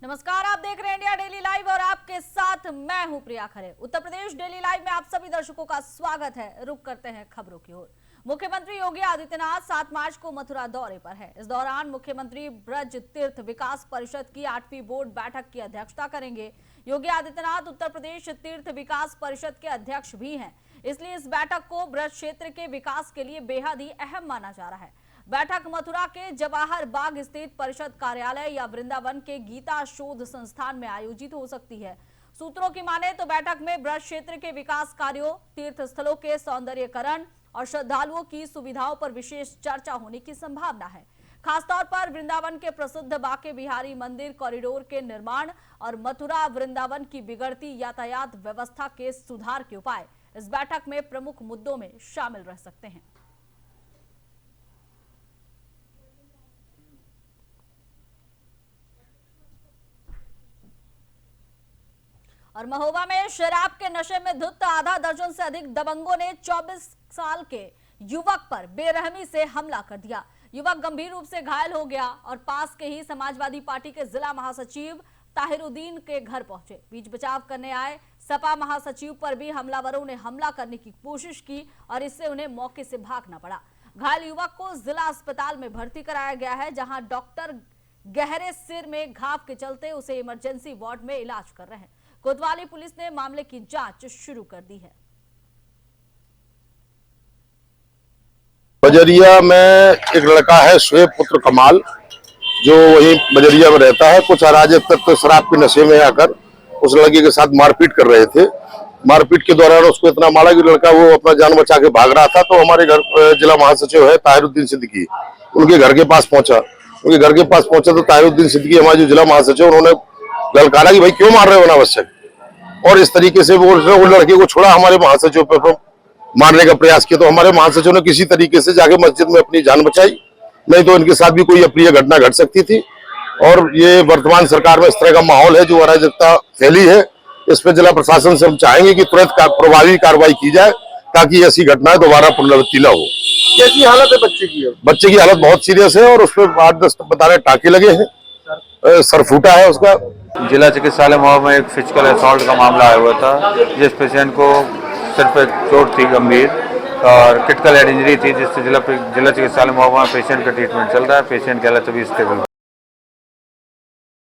नमस्कार, आप देख रहे हैं इंडिया डेली लाइव और आपके साथ मैं हूं प्रिया खरे। उत्तर प्रदेश डेली लाइव में आप सभी दर्शकों का स्वागत है। रुक करते हैं खबरों की ओर। मुख्यमंत्री योगी आदित्यनाथ 7 मार्च को मथुरा दौरे पर है। इस दौरान मुख्यमंत्री ब्रज तीर्थ विकास परिषद की 8वीं बोर्ड बैठक की अध्यक्षता करेंगे। योगी आदित्यनाथ उत्तर प्रदेश तीर्थ विकास परिषद के अध्यक्ष भी हैं, इसलिए इस बैठक को ब्रज क्षेत्र के विकास के लिए बेहद ही अहम माना जा रहा है। बैठक मथुरा के जवाहर बाग स्थित परिषद कार्यालय या वृंदावन के गीता शोध संस्थान में आयोजित हो सकती है। सूत्रों की माने तो बैठक में ब्रज क्षेत्र के विकास कार्यों, तीर्थ स्थलों के सौंदर्यीकरण और श्रद्धालुओं की सुविधाओं पर विशेष चर्चा होने की संभावना है। खासतौर पर वृंदावन के प्रसिद्ध बाके बिहारी मंदिर कॉरिडोर के निर्माण और मथुरा वृंदावन की बिगड़ती यातायात व्यवस्था के सुधार के उपाय इस बैठक में प्रमुख मुद्दों में शामिल रह सकते हैं। और महोबा में शराब के नशे में धुत आधा दर्जन से अधिक दबंगों ने 24 साल के युवक पर बेरहमी से हमला कर दिया। युवक गंभीर रूप से घायल हो गया और पास के ही समाजवादी पार्टी के जिला महासचिव ताहिरुद्दीन के घर पहुंचे। बीच बचाव करने आए सपा महासचिव पर भी हमलावरों ने हमला करने की कोशिश की और इससे उन्हें मौके से भागना पड़ा। घायल युवक को जिला अस्पताल में भर्ती कराया गया है, जहां डॉक्टर गहरे सिर में घाव के चलते उसे इमरजेंसी वार्ड में इलाज कर रहे हैं। कोतवाली पुलिस ने मामले की जांच शुरू कर दी है। बजरिया में एक लड़का है शुएब पुत्र कमाल, जो वही बजरिया में रहता है। कुछ अराजक तत्व शराब के नशे में आकर उस लड़के के साथ मारपीट कर रहे थे। मारपीट के दौरान उसको इतना मारा कि लड़का वो अपना जान बचा के भाग रहा था। तो हमारे घर जिला महासचिव है ताहिरुद्दीन सिद्दीकी, उनके घर के पास पहुंचा। तो ताहिरुद्दीन सिद्दीकी हमारे जो जिला महासचिव, उन्होंने ललकारा कि भाई क्यों मार रहे हो अनावश्यक, और इस तरीके से वो लड़के को छोड़ा, हमारे महासचिव पे मारने का प्रयास किया। तो हमारे महासचिव ने किसी तरीके से जाके मस्जिद में अपनी जान बचाई, नहीं तो इनके साथ भी कोई अप्रिय घटना घट सकती थी। और ये वर्तमान सरकार में इस तरह का माहौल है जो अराजकता फैली है, इस पर जिला प्रशासन से हम चाहेंगे कि तुरंत प्रभावी कार्रवाई की जाए ताकि ऐसी घटनाएं दोबारा पुनरावृत्ति न हो। कैसी हालत है बच्चे की? बच्चे की हालत बहुत सीरियस है और उस पर 8-10 बताने टाके लगे हैं, सर फूटा है उसका। जिला चिकित्सालय महोबा में एक फिजिकल असॉल्ट का मामला आया हुआ था, जिस पेशेंट को सिर पे चोट थी गंभीर और क्रिटिकल हेड इंजरी थी, जिससे जिला चिकित्सालय महोबा में पेशेंट का ट्रीटमेंट चल रहा है। पेशेंट की हालत अभी स्टेबल है।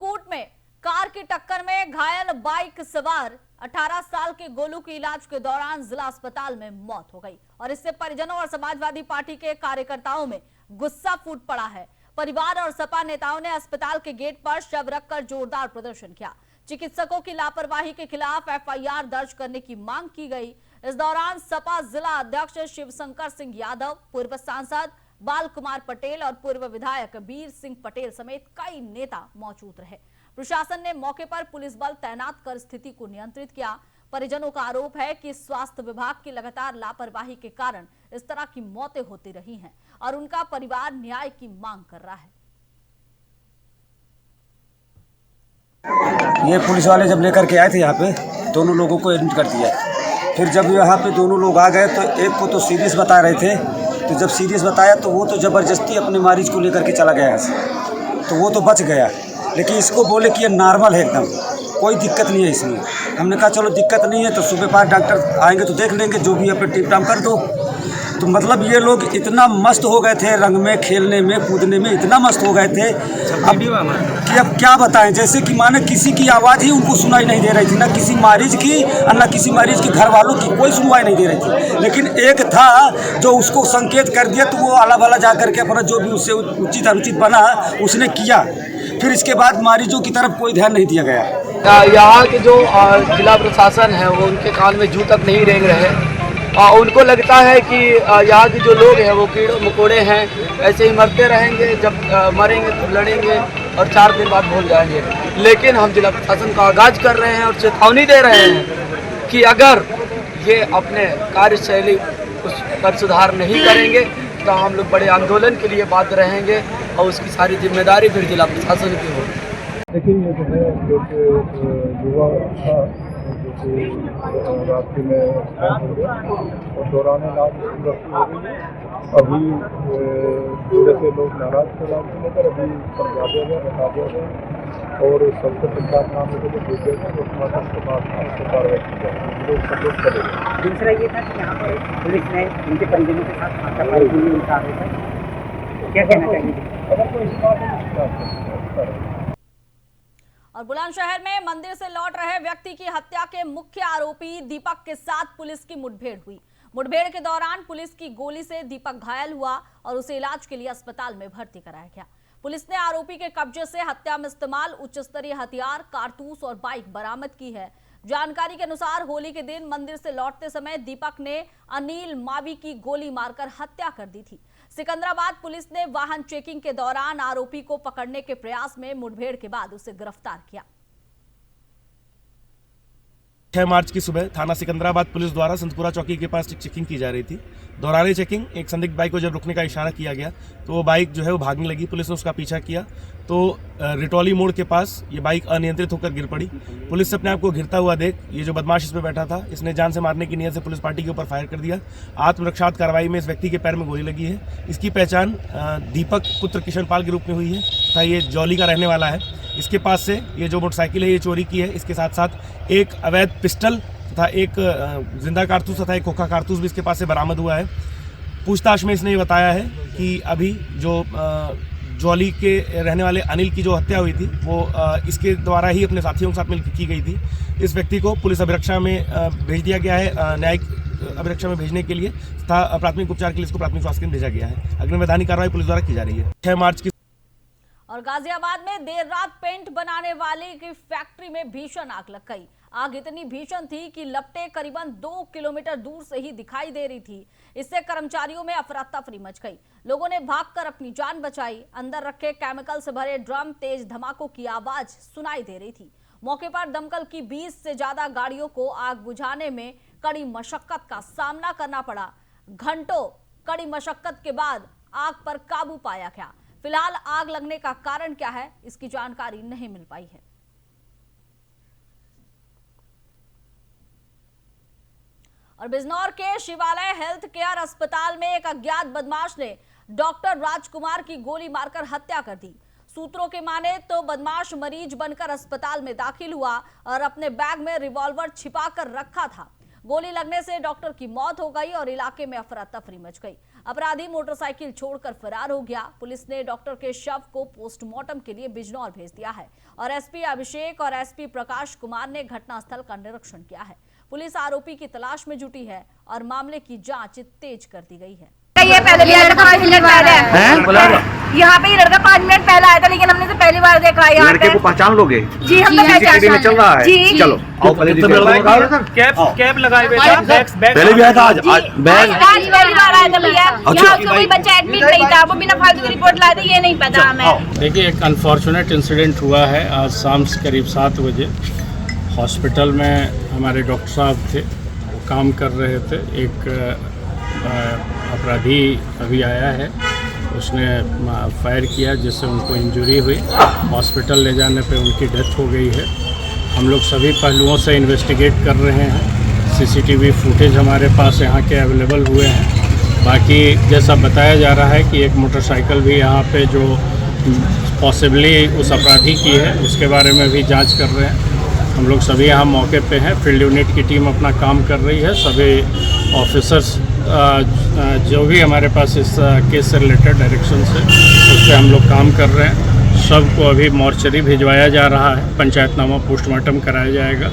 कोट में कार की टक्कर में घायल बाइक सवार 18 साल के गोलू की इलाज के दौरान जिला अस्पताल में मौत हो गई और इससे परिजनों और समाजवादी पार्टी के कार्यकर्ताओं में गुस्सा फूट पड़ा है। परिवार और सपा नेताओं ने अस्पताल के गेट पर शव रखकर जोरदार प्रदर्शन किया। चिकित्सकों की लापरवाही के खिलाफ एफआईआर दर्ज करने की मांग की गई। इस दौरान सपा जिला अध्यक्ष शिवशंकर सिंह यादव, पूर्व सांसद बाल कुमार पटेल और पूर्व विधायक वीर सिंह पटेल समेत कई नेता मौजूद रहे। प्रशासन ने मौके पर पुलिस बल तैनात कर स्थिति को नियंत्रित किया। परिजनों का आरोप है कि स्वास्थ्य विभाग की लगातार लापरवाही के कारण इस तरह की मौतें होती रही हैं और उनका परिवार न्याय की मांग कर रहा है। ये पुलिस वाले जब लेकर के आए थे यहाँ पे, दोनों लोगों को एडमिट कर दिया। फिर जब यहाँ पे दोनों लोग आ गए तो एक को तो सीरियस बता रहे थे, तो जब सीरियस बताया तो वो तो ज़बरदस्ती अपने मरीज को लेकर के चला गया यहाँ से, तो वो तो बच गया। लेकिन इसको बोले कि ये नॉर्मल है, एकदम कोई दिक्कत नहीं है इसमें। हमने कहा चलो दिक्कत नहीं है तो सुबह 5 डॉक्टर आएंगे तो देख लेंगे, जो भी अपने टिप टाप कर दो। तो मतलब ये लोग इतना मस्त हो गए थे, रंग में, खेलने में, कूदने में इतना मस्त हो गए थे अब क्या बताएं। जैसे कि माने किसी की आवाज़ ही उनको सुनाई नहीं दे रही थी, ना किसी मरीज की और ना किसी मरीज के घर वालों की, कोई सुनवाई नहीं दे रही थी। लेकिन एक था जो उसको संकेत कर दिया, तो वो आला वाला जा करके अपना जो भी उससे उचित अनुचित बना उसने किया। फिर इसके बाद मरीजों की तरफ कोई ध्यान नहीं दिया गया। यहाँ के जो जिला प्रशासन है वो उनके कान में जू तक नहीं रेंग रहे। उनको लगता है कि यहाँ के जो लोग हैं वो कीड़े मकोड़े हैं, ऐसे ही मरते रहेंगे, जब मरेंगे तो लड़ेंगे और 4 दिन बाद भूल जाएंगे। लेकिन हम जिला प्रशासन का आगाज कर रहे हैं और चेतावनी दे रहे हैं कि अगर ये अपने कार्यशैली उस पर सुधार नहीं करेंगे तो हम लोग बड़े आंदोलन के लिए बाध्य रहेंगे और उसकी सारी जिम्मेदारी फिर जिला प्रशासन की होगी। लेकिन ये जो है युवा था जो रास्ते में हो गया और दौरान इलाज मृत्यु हो गई। अभी थोड़े से लोग नाराज थे, अभी समझा दिया गया, बता दिया गया और सबसे पचास नामों को जो भेजे थे पोस्टमार्टम के बाद में उसको कार्रवाई की जाएगी। लोग सब लोग चले गए। दूसरा ये था कि यहाँ पर पुलिस ने उनके परिजनों के साथ हाथापाई की उनका आरोप है, क्या कहना चाहिए? अगर कोई इस बात में और बुलंदशहर में मंदिर से लौट रहे व्यक्ति की हत्या के मुख्य आरोपी दीपक के साथ पुलिस की मुठभेड़ हुई। मुठभेड़ के दौरान पुलिस की गोली से दीपक घायल हुआ और उसे इलाज के लिए अस्पताल में भर्ती कराया गया। पुलिस ने आरोपी के कब्जे से हत्या में इस्तेमाल उच्च स्तरीय हथियार, कारतूस और बाइक बरामद की है। जानकारी के अनुसार होली के दिन मंदिर से लौटते समय दीपक ने अनिल मावी की गोली मारकर हत्या कर दी थी। सिकंदराबाद पुलिस ने वाहन चेकिंग के दौरान आरोपी को पकड़ने के प्रयास में मुठभेड़ के बाद उसे गिरफ्तार किया। 6 मार्च की सुबह थाना सिकंदराबाद पुलिस द्वारा संतपुरा चौकी के पास चेकिंग की जा रही थी। दौरान चेकिंग एक संदिग्ध बाइक को जब रुकने का इशारा किया गया तो वो बाइक जो है वो भागने लगी। पुलिस ने उसका पीछा किया तो रिटौली मोड़ के पास ये बाइक अनियंत्रित होकर गिर पड़ी। पुलिस से अपने आप को गिरता हुआ देख ये जो बदमाश इस पे बैठा था, इसने जान से मारने की नीयत से पुलिस पार्टी के ऊपर फायर कर दिया। आत्मरक्षात्मक कार्रवाई में इस व्यक्ति के पैर में गोली लगी है। इसकी पहचान दीपक पुत्र किशन पाल के रूप में हुई है तथा ये जौली का रहने वाला है। इसके पास से ये जो मोटरसाइकिल है ये चोरी की है। इसके साथ साथ एक अवैध पिस्टल तथा एक जिंदा कारतूस तथा एक खोखा कारतूस भी इसके पास से बरामद हुआ है। पूछताछ में इसने ये बताया है कि अभी जो जौली के रहने वाले अनिल की जो हत्या हुई थी वो इसके द्वारा ही अपने साथियों के साथ मिलकर की गई थी। इस व्यक्ति को पुलिस अभिरक्षा में भेज दिया गया है, न्यायिक अभिरक्षा में भेजने के लिए तथा प्राथमिक उपचार के लिए इसको प्राथमिक स्वास्थ्य केंद्र भेजा गया है। अग्रिम वैधानिक कार्रवाई पुलिस द्वारा की जा रही है। 6 मार्च की और गाजियाबाद में देर रात पेंट बनाने वाली की फैक्ट्री में भीषण आग लग गई। आग इतनी भीषण थी कि लपटें करीबन 2 किलोमीटर दूर से ही दिखाई दे रही थी। इससे कर्मचारियों में अफरा तफरी मच गई। लोगों ने भागकर अपनी जान बचाई। अंदर रखे केमिकल से भरे ड्रम, तेज धमाकों की आवाज सुनाई दे रही थी। मौके पर दमकल की 20 से ज्यादा गाड़ियों को आग बुझाने में कड़ी मशक्कत का सामना करना पड़ा। घंटों कड़ी मशक्कत के बाद आग पर काबू पाया गया। फिलहाल आग लगने का कारण क्या है, इसकी जानकारी नहीं मिल पाई है। और बिजनौर के शिवालय हेल्थ केयर अस्पताल में एक अज्ञात बदमाश ने डॉक्टर राजकुमार की गोली मारकर हत्या कर दी। सूत्रों के माने तो बदमाश मरीज बनकर अस्पताल में दाखिल हुआ और अपने बैग में रिवॉल्वर छिपाकर रखा था। गोली लगने से डॉक्टर की मौत हो गई और इलाके में अफरा तफरी मच गई। अपराधी मोटरसाइकिल छोड़कर फरार हो गया। पुलिस ने डॉक्टर के शव को पोस्टमार्टम के लिए बिजनौर भेज दिया है और एसपी अभिषेक और एसपी प्रकाश कुमार ने घटनास्थल का निरीक्षण किया है। पुलिस आरोपी की तलाश में जुटी है और मामले की जांच तेज कर दी गई है। ये पहले भी लड़का 5 मिनट पहले यहाँ पे, ये लड़का 5 मिनट पहले आया था, लेकिन हमने तो पहली बार देखा है। लड़के को पहचान लोगे? जी हम तो पहचान में चल रहा है जी। चलो आओ पहले कैप लगाए हुए थे, पहले भी आया था। आज पहली बार आया था भैया। यहाँ कोई बच्चा एडमिट नहीं था, वो बिना फालतू की रिपोर्ट लाए थे, ये नहीं पता हमें। देखिए एक अनफॉर्चुनेट इंसिडेंट हुआ है आज शाम करीब 7 बजे। हॉस्पिटल में हमारे डॉक्टर साहब थे, वो काम कर रहे थे। एक अपराधी अभी आया है, उसने फायर किया जिससे उनको इंजरी हुई। हॉस्पिटल ले जाने पे उनकी डेथ हो गई है। हम लोग सभी पहलुओं से इन्वेस्टिगेट कर रहे हैं। सीसीटीवी फुटेज हमारे पास यहाँ के अवेलेबल हुए हैं। बाकी जैसा बताया जा रहा है कि एक मोटरसाइकिल भी यहाँ पे जो पॉसिबली उस अपराधी की है, उसके बारे में भी जांच कर रहे हैं। हम लोग सभी यहाँ मौके पे हैं। फील्ड यूनिट की टीम अपना काम कर रही है। सभी ऑफिसर्स जो भी हमारे पास इस केस से रिलेटेड डायरेक्शन से उस पर हम लोग काम कर रहे हैं। सबको अभी मॉर्चरी भिजवाया जा रहा है, पंचायतनामा पोस्टमार्टम कराया जाएगा।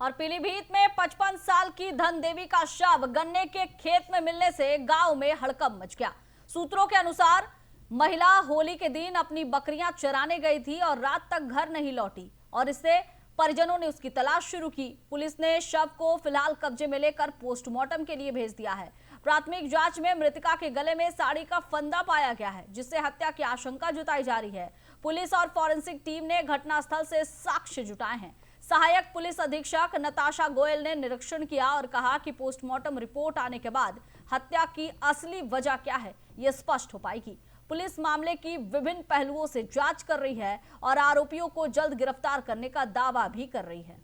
और पीलीभीत में 55 साल की धन देवी का शव गन्ने के खेत में मिलने से गांव में हड़कंप मच गया। सूत्रों के अनुसार महिला होली के दिन अपनी बकरियां चराने गई थी और रात तक घर नहीं लौटी और इससे परिजनों ने उसकी तलाश शुरू की। पुलिस ने शव को फिलहाल कब्जे में लेकर पोस्टमार्टम के लिए भेज दिया है। प्राथमिक जांच में मृतका के गले में साड़ी का फंदा पाया गया है, जिससे हत्या की आशंका जताई जा रही है। पुलिस और फॉरेंसिक टीम ने घटनास्थल से साक्ष्य जुटाए हैं। सहायक पुलिस अधीक्षक नताशा गोयल ने निरीक्षण किया और कहा कि पोस्टमार्टम रिपोर्ट आने के बाद हत्या की असली वजह क्या है, ये स्पष्ट हो पाएगी। पुलिस मामले की विभिन्न पहलुओं से जांच कर रही है और आरोपियों को जल्द गिरफ्तार करने का दावा भी कर रही है।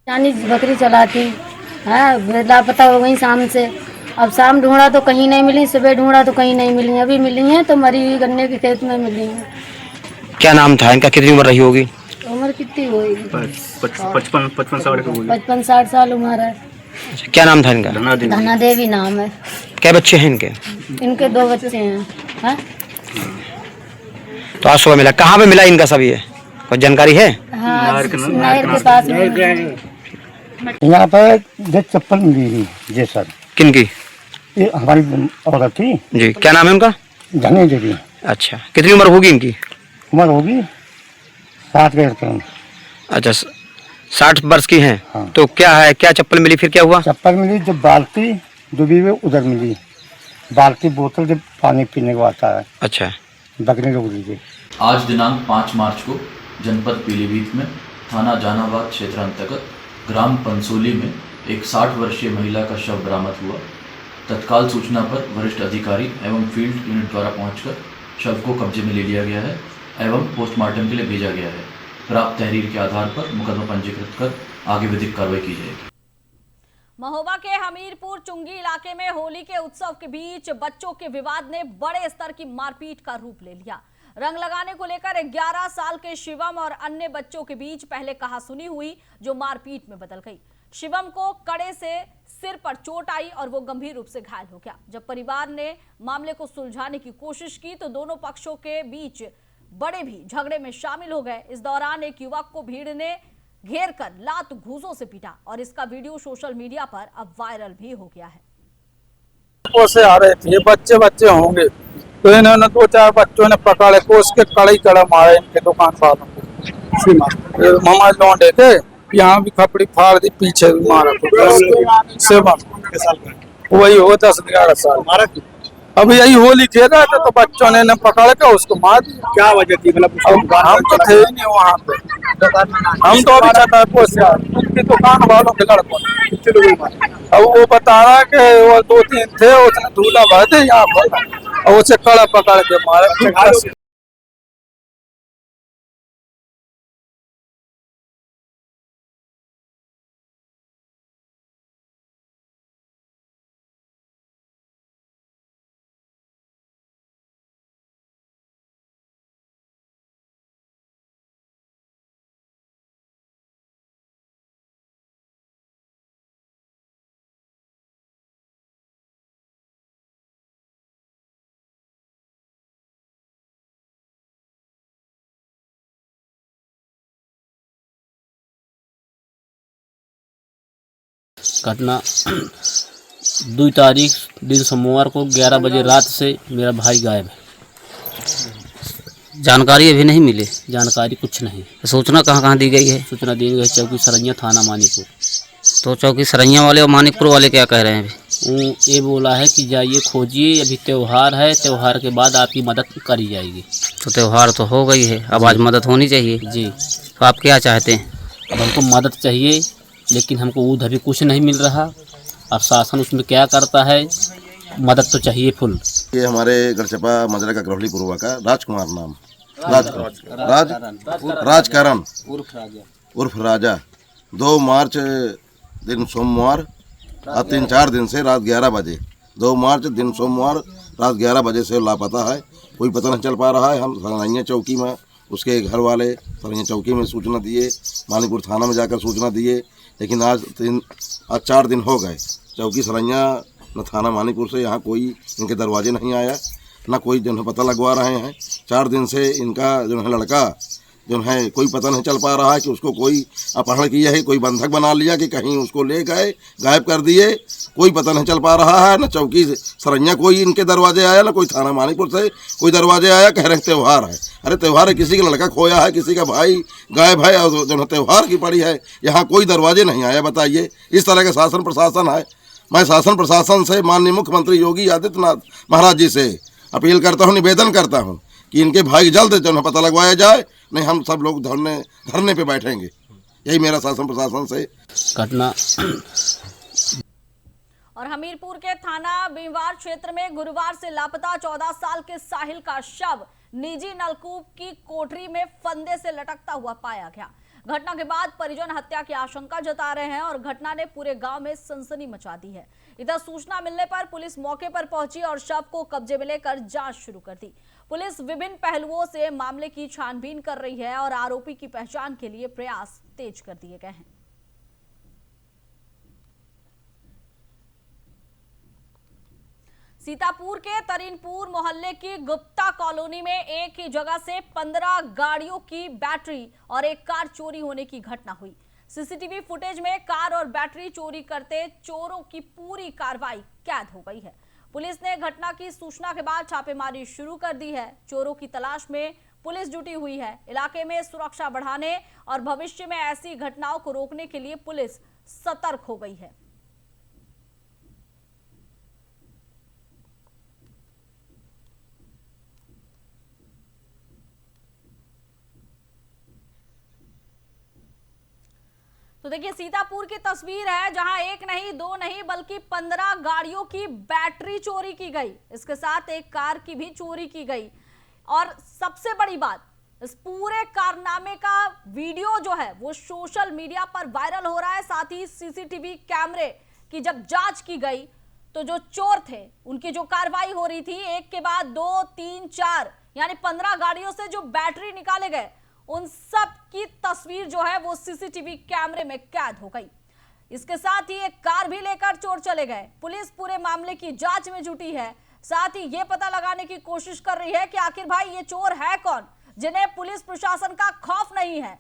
यानी बकरी चलाती है, लापता हो गई शाम से। अब शाम ढूंढा तो कहीं नहीं मिली, सुबह ढूंढा तो कहीं नहीं मिली। अभी मिली हैं तो मरी हुई गन्ने के खेत में मिली हैं। क्या नाम था इनका, कितनी उम्र रही होगी? उम्र कितनी होगी? 55-60 साल उम्र है। अच्छा, क्या नाम था इनका? धना देवी नाम है। क्या बच्चे हैं इनके? इनके 2 बच्चे हैं। हाँ? तो आज सुबह मिला, कहाँ पे मिला इनका सब, ये कोई जानकारी है? हाँ, नहर के पास में। यहाँ पर जो चप्पल मिली थी जी सर। किनकी? ये हमारी औरत थी जी। क्या नाम है उनका? धनी देवी। अच्छा, कितनी उम्र होगी इनकी? उम्र होगी 60 के करीब। अच्छा, 60 वर्ष की हैं। हाँ। तो क्या है, क्या चप्पल मिली, फिर क्या हुआ? चप्पल मिली, जो बाल्टी डूबी हुई उधर मिली, बाल्टी बोतल जब पानी पीने को आता है। अच्छा। बकरी लोग लीजिए। आज दिनांक 5 मार्च को जनपद पीलीभीत में थाना जहानाबाद क्षेत्र अंतर्गत ग्राम पंसोली में एक 60 वर्षीय महिला का शव बरामद हुआ। तत्काल सूचना पर वरिष्ठ अधिकारी एवं फील्ड यूनिट द्वारा पहुंचकर शव को कब्जे में ले लिया गया है एवं पोस्टमार्टम के लिए भेजा गया है। प्राप्त तहरीर के आधार पर मुकदमा पंजीकृत कर आगे विधिक कार्रवाई की जाएगी। महोबा के हमीरपुर चुंगी इलाके में होली के उत्सव के बीच बच्चों के विवाद ने बड़े स्तर की मारपीट का रूप ले लिया। रंग लगाने को लेकर 11 साल के शिवम और अन्य बच्चों के बीच पहले कहासुनी हुई, जो मारपीट में बदल गई। शिवम को कड़े से सिर पर चोट आई और वो गंभीर रूप से घायल हो गया। जब परिवार ने मामले को सुलझाने की कोशिश की तो दोनों पक्षों के बीच बड़े भी झगड़े में शामिल हो गए। इस दौरान एक युवक को भीड़ ने घेर कर लात घूंसों से पीटा और इसका वीडियो सोशल मीडिया पर अब वायरल भी हो गया है। से आ रहे थे, बच्चे होंगे, तो इन्होंने 2-4 बच्चों ने पकड़ के उसके कड़ा मारे इनके दुकान वालों को। मामा लौंडे थे, यहाँ भी खपड़ी फाड़ दी, पीछे भी मारा। वही हो 10-11 साल। अब यही होली खेल रहा था तो बच्चों ने पकड़ के उसको मार दिया। क्या वजह थी? मतलब हम तो थे ही नहीं वहाँ पे, हम तो अभी छतरपुर से उनकी दुकान वालों के लड़कों ने। अब वो बता रहा है कि वो 2-3 थे, उसने धूला भर दे यहाँ पर और उसे कड़ा पकड़ के मारा। घटना 2 तारीख दिन सोमवार को 11 बजे रात से मेरा भाई गायब है। जानकारी अभी नहीं मिली, जानकारी कुछ नहीं। सूचना कहाँ दी गई है? सूचना दी गई चौकी सरैया थाना मानीपुर। तो चौकी सरैया वाले और मानिकपुर वाले क्या कह रहे हैं अभी? वो ये बोला है कि जाइए खोजिए, अभी त्यौहार है, त्यौहार के बाद आपकी मदद करी जाएगी। तो त्यौहार तो हो गई है, अब आज मदद होनी चाहिए जी। तो आप क्या चाहते हैं? अब हमको मदद चाहिए, लेकिन हमको उधर भी कुछ नहीं मिल रहा। और शासन उसमें क्या करता है, मदद तो चाहिए फुल। ये हमारे गढ़चपा मजरा का गरौली पुरवा का राजकुमार नाम, राजकरण उर्फ राजा 2 मार्च दिन सोमवार और 3-4 दिन से रात 11 बजे 2 मार्च दिन सोमवार रात 11 बजे से लापता है। कोई पता नहीं चल पा रहा है। हम सरैया चौकी में, उसके घर वाले सरैया चौकी में सूचना दिए, मानीपुर थाना में जाकर सूचना दिए, लेकिन आज 4 दिन हो गए। चौकी सरैया न थाना मानीपुर से यहाँ कोई इनके दरवाजे नहीं आया, ना कोई जो है पता लगवा रहे हैं। 4 दिन से इनका जो है लड़का जो है कोई पता नहीं चल पा रहा है कि उसको कोई अपहरण किया है, कोई बंधक बना लिया कि कहीं उसको ले गए गायब कर दिए, कोई पता नहीं चल पा रहा है। न चौकी सरैया कोई इनके दरवाजे आया, ना कोई थाना मानीपुर से कोई दरवाजे आया। कह रहे त्यौहार है। अरे त्यौहार है, किसी का लड़का खोया है, किसी का भाई गायब है और जो त्यौहार की पड़ी है, यहाँ कोई दरवाजे नहीं आया। बताइए, इस तरह का शासन प्रशासन है। मैं शासन प्रशासन से माननीय मुख्यमंत्री योगी आदित्यनाथ महाराज जी से अपील करता हूँ, निवेदन करता हूँ कि इनके भाई जल्द जो है पता लगवाया जाए, नहीं हम सब लोग धरने पे बैठेंगे। यही मेरा शासन प्रशासन से घटना। और हमीरपुर के थाना बीमवार क्षेत्र में गुरुवार से लापता 14 साल के साहिल का शव निजी नलकूप की कोठरी में फंदे से लटकता हुआ पाया गया। घटना के बाद परिजन हत्या की आशंका जता रहे हैं और घटना ने पूरे गांव में सनसनी मचा दी है। इधर सूचना मिलने पर पुलिस मौके पर पहुंची और शव को कब्जे में लेकर जांच शुरू कर दी। पुलिस विभिन्न पहलुओं से मामले की छानबीन कर रही है और आरोपी की पहचान के लिए प्रयास तेज कर दिए गए हैं। सीतापुर के तरीनपुर मोहल्ले की गुप्ता कॉलोनी में एक ही जगह से 15 गाड़ियों की बैटरी और एक कार चोरी होने की घटना हुई। सीसीटीवी फुटेज में कार और बैटरी चोरी करते चोरों की पूरी कार्रवाई कैद हो गई है। पुलिस ने घटना की सूचना के बाद छापेमारी शुरू कर दी है। चोरों की तलाश में पुलिस जुटी हुई है। इलाके में सुरक्षा बढ़ाने और भविष्य में ऐसी घटनाओं को रोकने के लिए पुलिस सतर्क हो गई है। तो देखिए, सीतापुर की तस्वीर है जहां एक नहीं दो नहीं बल्कि 15 गाड़ियों की बैटरी चोरी की गई। इसके साथ एक कार की भी चोरी की गई और सबसे बड़ी बात, इस पूरे कारनामे का वीडियो जो है वो सोशल मीडिया पर वायरल हो रहा है। साथ ही सीसीटीवी कैमरे की जब जांच की गई तो जो चोर थे उनकी जो कार्रवाई हो रही थी, एक के बाद 2, 3, 4 यानी 15 गाड़ियों से जो बैटरी निकाले गए उन सब की तस्वीर जो है वो सीसीटीवी कैमरे में कैद हो गई। इसके साथ ही एक कार भी लेकर चोर चले गए। पुलिस पूरे मामले की जांच में जुटी है। साथ ही ये पता लगाने की कोशिश कर रही है कि आखिर भाई ये चोर है कौन, जिन्हें पुलिस प्रशासन का खौफ नहीं है।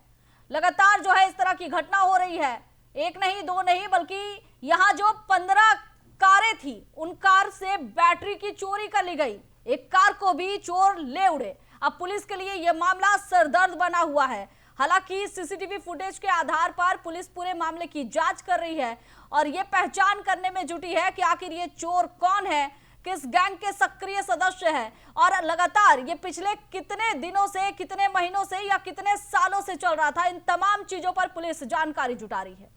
लगातार जो है इस तरह की घटना हो रही है, एक नहीं दो नहीं बल्कि यहाँ जो 15 कारें थी उन कार से बैटरी की चोरी कर ली गई। एक कार को भी चोर ले उड़े। अब पुलिस के लिए यह मामला सरदर्द बना हुआ है। हालांकि सीसीटीवी फुटेज के आधार पर पुलिस पूरे मामले की जांच कर रही है और यह पहचान करने में जुटी है कि आखिर ये चोर कौन है, किस गैंग के सक्रिय सदस्य है और लगातार ये पिछले कितने दिनों से, कितने महीनों से या कितने सालों से चल रहा था। इन तमाम चीजों पर पुलिस जानकारी जुटा रही है।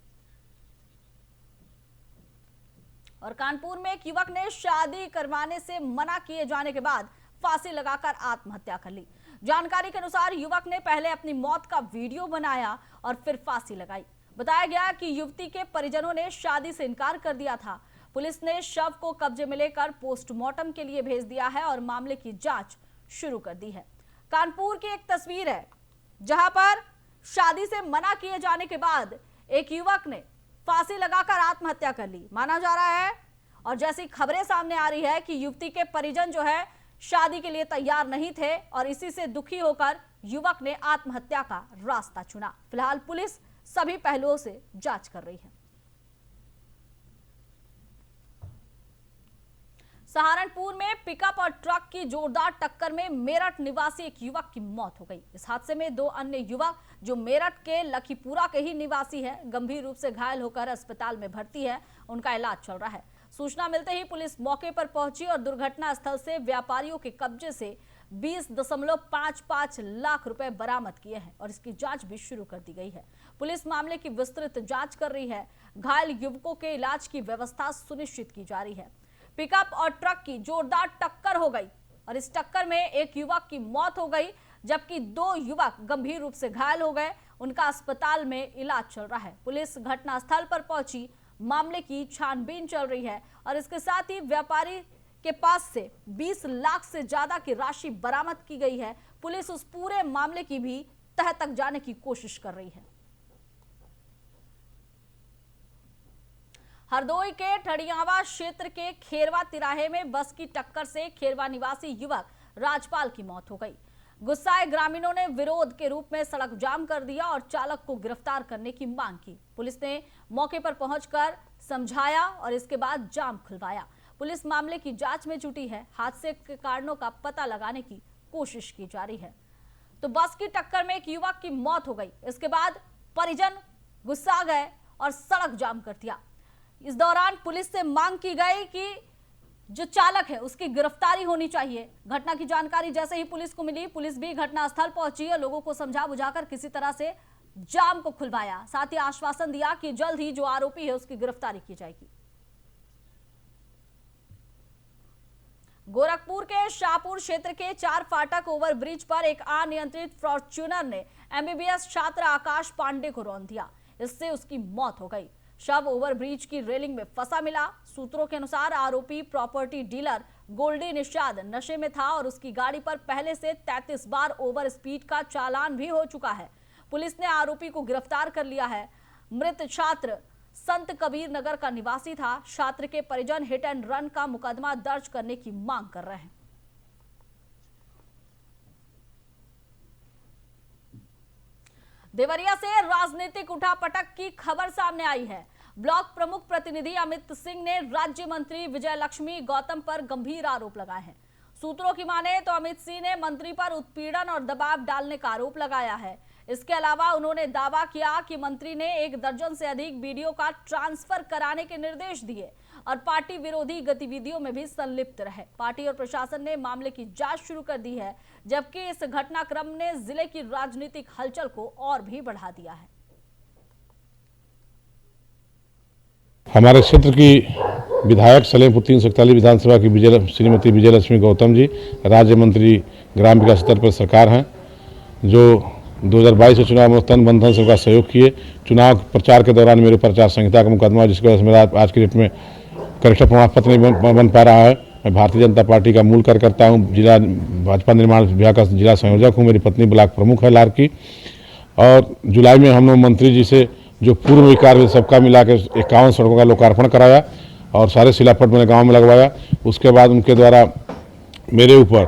और कानपुर में एक युवक ने शादी करवाने से मना किए जाने के बाद फांसी लगाकर आत्महत्या कर ली। जानकारी के अनुसार युवक ने पहले अपनी मौत का वीडियो बनाया और फिर फांसी लगाई। बताया गया कि युवती के परिजनों ने शादी से इनकार कर दिया था। पुलिस ने शव को कब्जे में लेकर पोस्टमार्टम के लिए भेज दिया है और मामले की जांच शुरू कर दी है। कानपुर की एक तस्वीर है जहां पर शादी से मना किए जाने के बाद एक युवक ने फांसी लगाकर आत्महत्या कर ली माना जा रहा है। और जैसी खबरें सामने आ रही है कि युवती के परिजन जो है शादी के लिए तैयार नहीं थे और इसी से दुखी होकर युवक ने आत्महत्या का रास्ता चुना। फिलहाल पुलिस सभी पहलुओं से जांच कर रही है। सहारनपुर में पिकअप और ट्रक की जोरदार टक्कर में मेरठ निवासी एक युवक की मौत हो गई। इस हादसे में 2 अन्य युवक जो मेरठ के लखीपुरा के ही निवासी हैं, गंभीर रूप से घायल होकर अस्पताल में भर्ती है। उनका इलाज चल रहा है। सूचना मिलते ही पुलिस मौके पर पहुंची और दुर्घटना स्थल से व्यापारियों के कब्जे से 20.55 लाख रुपए बरामद किए हैं और इसकी जांच भी शुरू कर दी गई है। पुलिस मामले की विस्तृत जांच कर रही है। घायल युवकों के इलाज की व्यवस्था सुनिश्चित की जा रही है। पिकअप और ट्रक की जोरदार टक्कर हो गई और इस टक्कर में एक युवक की मौत हो गई जबकि 2 युवक गंभीर रूप से घायल हो गए। उनका अस्पताल में इलाज चल रहा है। पुलिस घटनास्थल पर पहुंची, मामले की छानबीन चल रही है और इसके साथ ही व्यापारी के पास से 20 लाख से ज्यादा की राशि बरामद की गई है। पुलिस उस पूरे मामले की भी तह तक जाने की कोशिश कर रही है। हरदोई के ठड़ियावा क्षेत्र के खेरवा तिराहे में बस की टक्कर से खेरवा निवासी युवक राजपाल की मौत हो गई। गुस्साए ग्रामीणों ने विरोध के रूप में सड़क जाम कर दिया और चालक को गिरफ्तार करने की मांग की। पुलिस ने मौके पर पहुंचकर समझाया और इसके बाद जाम खुलवाया। पुलिस मामले की जांच में जुटी है। हादसे के कारणों का पता लगाने की कोशिश की जा रही है। तो बस की टक्कर में एक युवक की मौत हो गई। इसके बाद परिजन गुस्सा गए और सड़क जाम कर दिया। इस दौरान पुलिस से मांग की गई कि जो चालक है उसकी गिरफ्तारी होनी चाहिए। घटना की जानकारी जैसे ही पुलिस को मिली, पुलिस भी घटनास्थल पहुंची और लोगों को समझा बुझाकर किसी तरह से जाम को खुलवाया। साथ ही आश्वासन दिया कि जल्द ही जो आरोपी है उसकी गिरफ्तारी की जाएगी। गोरखपुर के शाहपुर क्षेत्र के 4 फाटक ओवरब्रिज पर एक अनियंत्रित फॉर्च्यूनर ने एमबीबीएस छात्र आकाश पांडे को रौंद दिया। इससे उसकी मौत हो गई। शव ओवरब्रिज की रेलिंग में फंसा मिला। सूत्रों के अनुसार आरोपी प्रॉपर्टी डीलर गोल्डी निषाद नशे में था और उसकी गाड़ी पर पहले से 33 बार ओवर स्पीड का चालान भी हो चुका है। पुलिस ने आरोपी को गिरफ्तार कर लिया है। मृत छात्र संत कबीर नगर का निवासी था। छात्र के परिजन हिट एंड रन का मुकदमा दर्ज करने की मांग कर रहे हैं। देवरिया से राजनीतिक उठापटक की खबर सामने आई है। ब्लॉक प्रमुख प्रतिनिधि अमित सिंह ने राज्य मंत्री विजय लक्ष्मी गौतम पर गंभीर आरोप लगाए हैं। सूत्रों की माने तो अमित सिंह ने मंत्री पर उत्पीड़न और दबाव डालने का आरोप लगाया है। इसके अलावा उन्होंने दावा किया कि मंत्री ने 1 दर्जन से अधिक वीडियो का ट्रांसफर कराने के निर्देश दिए और पार्टी विरोधी गतिविधियों में भी संलिप्त रहे। पार्टी और प्रशासन ने मामले की जांच शुरू कर दी है, जबकि इस घटनाक्रम ने जिले की राजनीतिक हलचल को और भी बढ़ा दिया है। हमारे क्षेत्र की विधायक सलेमपुर 341 विधानसभा की श्रीमती विजयलक्ष्मी गौतम जी राज्य मंत्री ग्राम विकास स्तर पर सरकार हैं, जो 2022 के चुनाव में तन बंधन से उनका सहयोग किए। चुनाव प्रचार के दौरान मेरे ऊपर आचार संहिता का मुकदमा, जिसकी वजह से मेरा आज की डेट में करेक्टर प्रमाण पत्र नहीं बन पा रहा है। मैं भारतीय जनता पार्टी का मूल कार्यकर्ता हूँ, जिला भाजपा निर्माण विभाग का जिला संयोजक हूँ। मेरी पत्नी ब्लॉक प्रमुख है लारकी। और जुलाई में हम लोग मंत्री जी से जो पूर्व विकास में सबका मिला के 51 सड़कों का लोकार्पण कराया और सारे शिलापट मैंने गाँव में लगवाया। उसके बाद उनके द्वारा मेरे ऊपर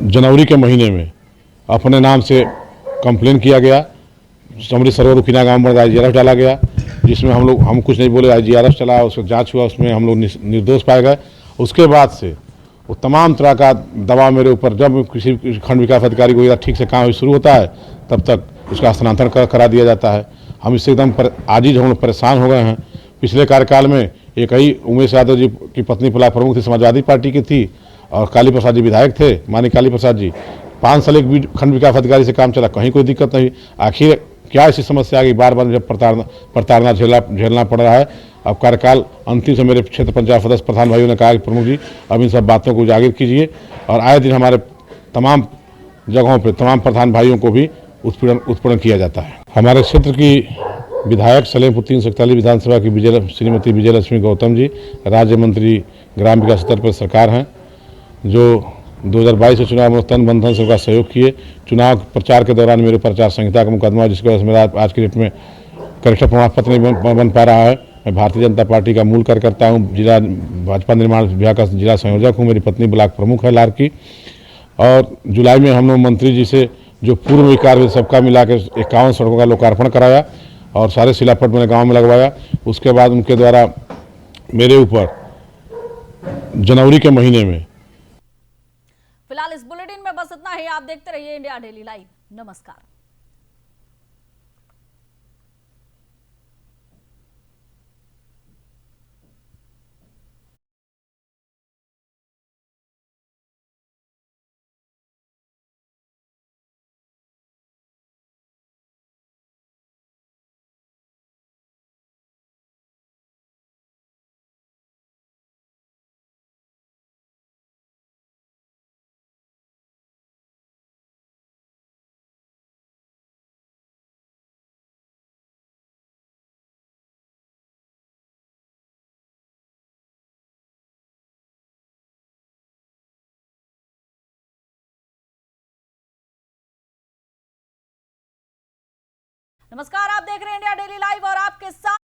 जनवरी के महीने में अपने नाम से कंप्लेन किया गया। समरी सरोवर उकिना गाँव में IGRF डाला गया, जिसमें हम कुछ नहीं बोले, IGRF चला, उसका जांच हुआ, उसमें हम लोग निर्दोष पाए गए। उसके बाद से वो तमाम तरह का दबाव मेरे ऊपर, जब किसी खंड विकास अधिकारी को ठीक से काम शुरू होता है तब तक उसका स्थानांतरण करा दिया जाता है। हम इससे एकदम आजिज हम लोग परेशान हो गए हैं। पिछले कार्यकाल में एक ही उमेश यादव जी की पत्नी ब्लॉक प्रमुख थी, समाजवादी पार्टी की थी, और काली प्रसाद जी विधायक थे, माननीय काली प्रसाद जी। 5 साल एक खंड विकास अधिकारी से काम चला, कहीं कोई दिक्कत नहीं। आखिर क्या ऐसी समस्या आ गई, बार बार जब प्रताड़ना झेलना पड़ रहा है। अब कार्यकाल अंतिम से मेरे क्षेत्र पंचायत सदस्य प्रधान भाइयों ने कहा कि प्रमुख जी अब इन सब बातों को उजागर कीजिए, और आए दिन हमारे तमाम जगहों पर तमाम प्रधान भाइयों को भी उत्पीड़न किया जाता है। हमारे क्षेत्र की विधायक सलेमपुर 341 विधानसभा की श्रीमती विजयलक्ष्मी गौतम जी राज्य मंत्री ग्राम विकास स्तर पर सरकार हैं, जो 2022 के चुनाव में तन बंधन से उनका सहयोग किए। चुनाव प्रचार के दौरान मेरे ऊपर आचार संहिता का मुकदमा, जिसकी वजह से मेरा आज की डेट में करेक्टर प्रमाण पत्र नहीं बन पा रहा है। मैं भारतीय जनता पार्टी का मूल कार्यकर्ता हूँ, जिला भाजपा निर्माण विभाग का जिला संयोजक हूँ। मेरी पत्नी ब्लॉक प्रमुख है लारकी। और जुलाई में हम लोग मंत्री जी से जो पूर्व विकास में सबका मिला के 51 सड़कों का लोकार्पण कराया और सारे शिलापट मैंने गाँव में लगवाया। उसके बाद उनके द्वारा मेरे ऊपर जनवरी के महीने में। फिलहाल इस बुलेटिन में बस इतना ही। आप देखते रहिए इंडिया डेली लाइव। नमस्कार। नमस्कार, आप देख रहे हैं इंडिया डेली लाइव और आपके साथ